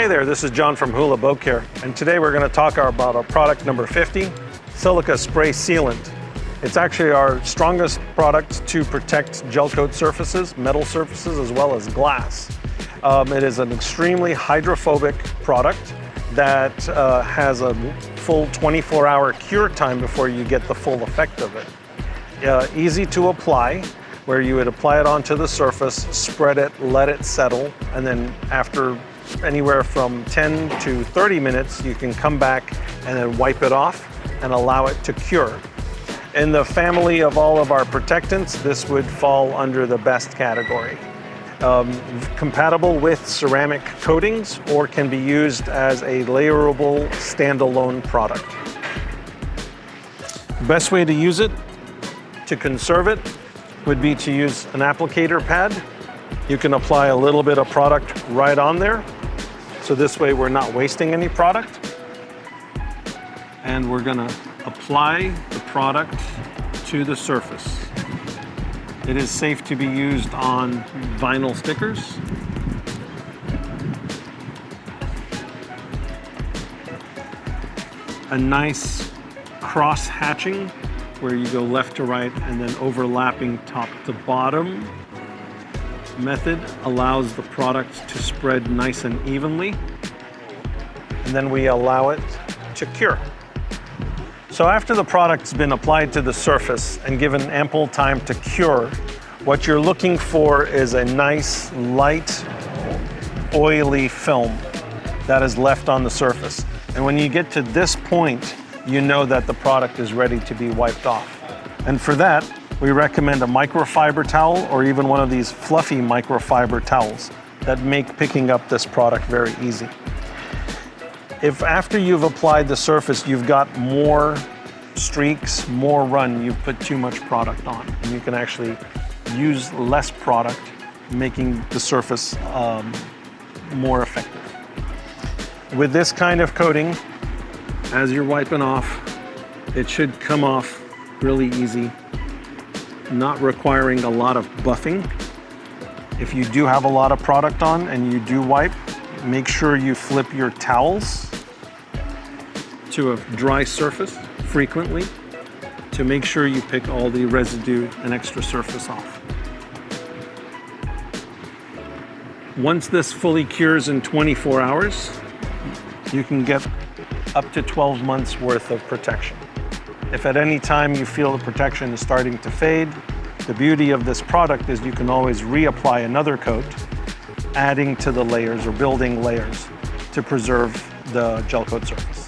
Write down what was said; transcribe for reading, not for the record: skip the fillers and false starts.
there, this is John from Hula Boat Care, and today we're going to talk about our product number 50, Silica Spray Sealant. It's actually our strongest product to protect gel coat surfaces, metal surfaces, as well as glass. It is an extremely hydrophobic product that has a full 24-hour cure time before you get the full effect of it. Easy to apply, where you would apply it onto the surface, spread it, let it settle, and then after anywhere from 10 to 30 minutes, you can come back and then wipe it off and allow it to cure. In the family of all of our protectants, this would fall under the best category. Compatible with ceramic coatings or can be used as a layerable standalone product. Best way to use it, to conserve it, would be to use an applicator pad. You can apply a little bit of product right on there. So this way we're not wasting any product. And we're gonna apply the product to the surface. It is safe to be used on vinyl stickers. A nice cross hatching where you go left to right and then overlapping top to bottom method allows the product to spread nice and evenly. And then we allow it to cure. So after the product's been applied to the surface and given ample time to cure, what you're looking for is a nice, light, oily film that is left on the surface. And when you get to this point, you know that the product is ready to be wiped off. And for that, we recommend a microfiber towel or even one of these fluffy microfiber towels that make picking up this product very easy. If after you've applied the surface, you've got more streaks, more run, you've put too much product on. And you can actually use less product, making the surface more effective. With this kind of coating, as you're wiping off, it should come off really easy, not requiring a lot of buffing. If you do have a lot of product on and you do wipe, make sure you flip your towels to a dry surface frequently to make sure you pick all the residue and extra surface off. Once this fully cures in 24 hours, you can get up to 12 months worth of protection. If at any time you feel the protection is starting to fade, the beauty of this product is you can always reapply another coat, adding to the layers or building layers to preserve the gel coat surface.